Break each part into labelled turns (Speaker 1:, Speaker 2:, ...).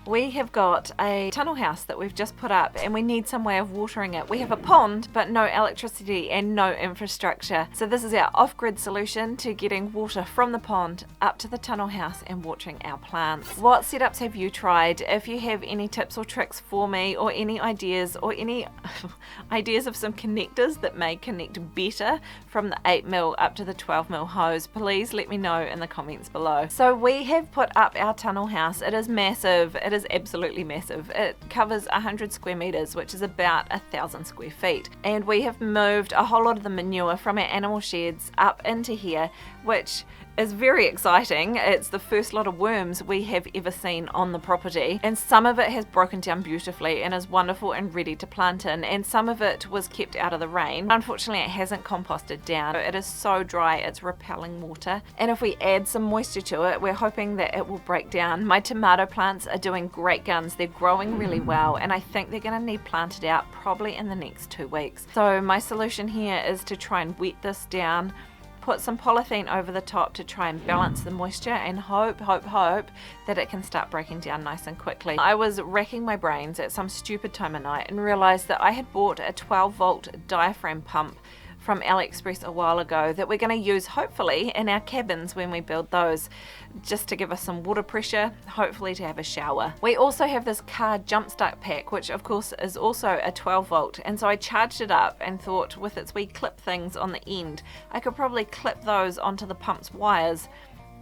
Speaker 1: We have got a tunnel house that we've just put up and we need some way of watering it. We have a pond but no electricity and no infrastructure. So this is our off-grid solution to getting water from the pond up to the tunnel house and watering our plants. What setups have you tried? If you have any tips or tricks for me, or any ideas ideas of some connectors that may connect better from the 8mm up to the 12mm hose, please let me know in the comments below. So we have put up our tunnel house. It is massive. It is absolutely massive. It covers 100 square meters, which is about 1,000 square feet. And we have moved a whole lot of the manure from our animal sheds up into here, which is very exciting. It's the first lot of worms we have ever seen on the property, and some of it has broken down beautifully and is wonderful and ready to plant in, and some of it was kept out of the rain. Unfortunately, it hasn't composted down. It is so dry, it's repelling water, and if we add some moisture to it, we're hoping that it will break down. My tomato plants are doing great guns. They're growing really well, and I think they're going to need planted out probably in the next 2 weeks. So my solution here is to try and wet this down, put some polythene over the top to try and balance the moisture, and hope that it can start breaking down nice and quickly. I was racking my brains at some stupid time of night and realized that I had bought a 12-volt diaphragm pump from AliExpress a while ago that we're going to use hopefully in our cabins when we build those, just to give us some water pressure, hopefully to have a shower. We also have this car jump start pack, which of course is also a 12-volt, and so I charged it up and thought with its wee clip things on the end, I could probably clip those onto the pump's wires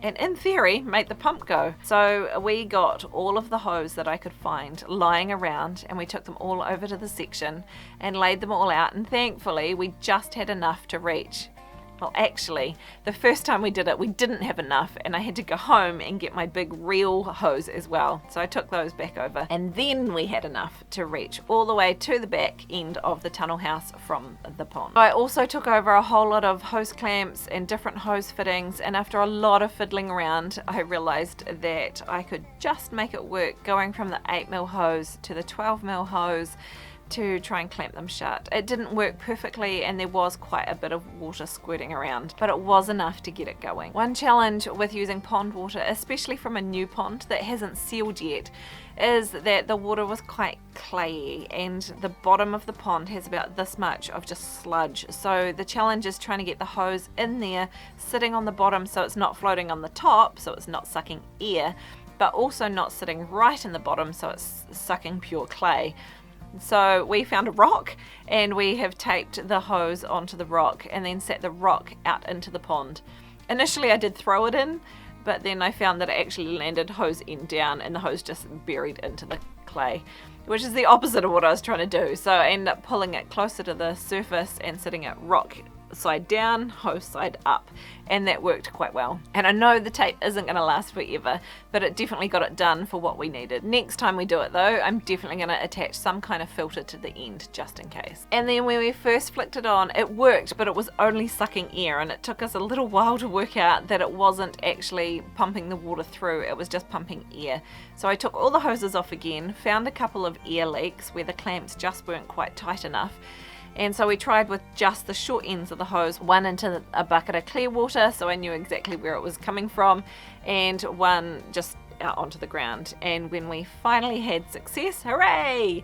Speaker 1: and in theory make the pump go. So we got all of the hose that I could find lying around, and we took them all over to the section and laid them all out, and thankfully we just had enough to reach. Well, actually, the first time we did it, we didn't have enough, and I had to go home and get my big reel hose as well. So I took those back over, and then we had enough to reach all the way to the back end of the tunnel house from the pond. I also took over a whole lot of hose clamps and different hose fittings, and after a lot of fiddling around, I realized that I could just make it work going from the 8mm hose to the 12mm hose to try and clamp them shut. It didn't work perfectly, and there was quite a bit of water squirting around, but it was enough to get it going. One challenge with using pond water, especially from a new pond that hasn't sealed yet, is that the water was quite clayey, and the bottom of the pond has about this much of just sludge. So the challenge is trying to get the hose in there, sitting on the bottom so it's not floating on the top, so it's not sucking air, but also not sitting right in the bottom so it's sucking pure clay. So we found a rock, and we have taped the hose onto the rock and then set the rock out into the pond. Initially I did throw it in, but then I found that it actually landed hose end down and the hose just buried into the clay, which is the opposite of what I was trying to do. So I ended up pulling it closer to the surface and setting it rock side down, hose side up, and that worked quite well. And I know the tape isn't going to last forever, but it definitely got it done for what we needed. Next time we do it though, I'm definitely going to attach some kind of filter to the end just in case. And then when we first flicked it on, it worked, but it was only sucking air, and it took us a little while to work out that it wasn't actually pumping the water through, it was just pumping air. So I took all the hoses off again, found a couple of air leaks where the clamps just weren't quite tight enough. And so we tried with just the short ends of the hose, one into a bucket of clear water so I knew exactly where it was coming from, and one just out onto the ground. And when we finally had success, hooray!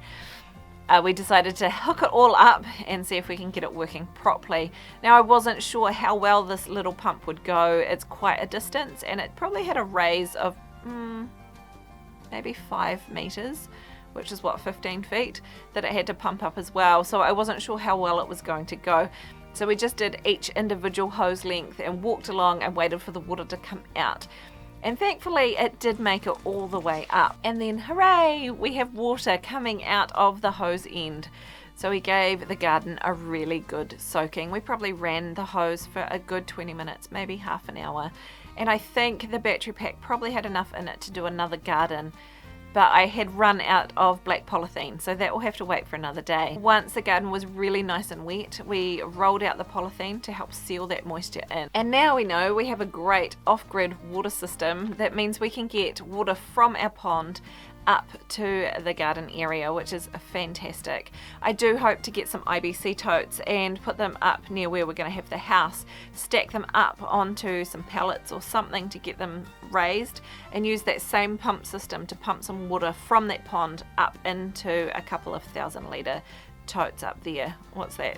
Speaker 1: We decided to hook it all up and see if we can get it working properly. Now I wasn't sure how well this little pump would go. It's quite a distance, and it probably had a raise of maybe 5 meters, which is what, 15 feet, that it had to pump up as well. So I wasn't sure how well it was going to go. So we just did each individual hose length and walked along and waited for the water to come out. And thankfully it did make it all the way up. And then hooray, we have water coming out of the hose end. So we gave the garden a really good soaking. We probably ran the hose for a good 20 minutes, maybe half an hour. And I think the battery pack probably had enough in it to do another garden. But I had run out of black polythene, so that will have to wait for another day. Once the garden was really nice and wet, we rolled out the polythene to help seal that moisture in. And now we know we have a great off-grid water system. That means we can get water from our pond up to the garden area, which is fantastic. I do hope to get some IBC totes and put them up near where we're going to have the house, stack them up onto some pallets or something to get them raised, and use that same pump system to pump some water from that pond up into a couple of 1,000 litre totes up there. What's that?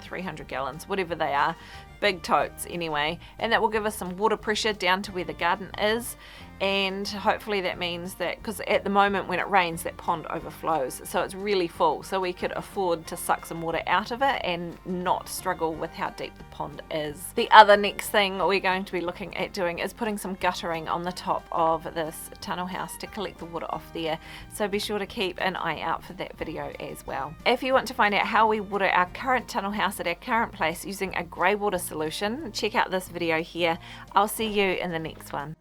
Speaker 1: 300 gallons, whatever they are. Big totes anyway, and that will give us some water pressure down to where the garden is, and hopefully that means that, because at the moment when it rains that pond overflows, so it's really full, so we could afford to suck some water out of it and not struggle with how deep the pond is. The other next thing we're going to be looking at doing is putting some guttering on the top of this tunnel house to collect the water off there, so be sure to keep an eye out for that video as well. If you want to find out how we water our current tunnel house at our current place using a grey water solution, check out this video here. I'll see you in the next one.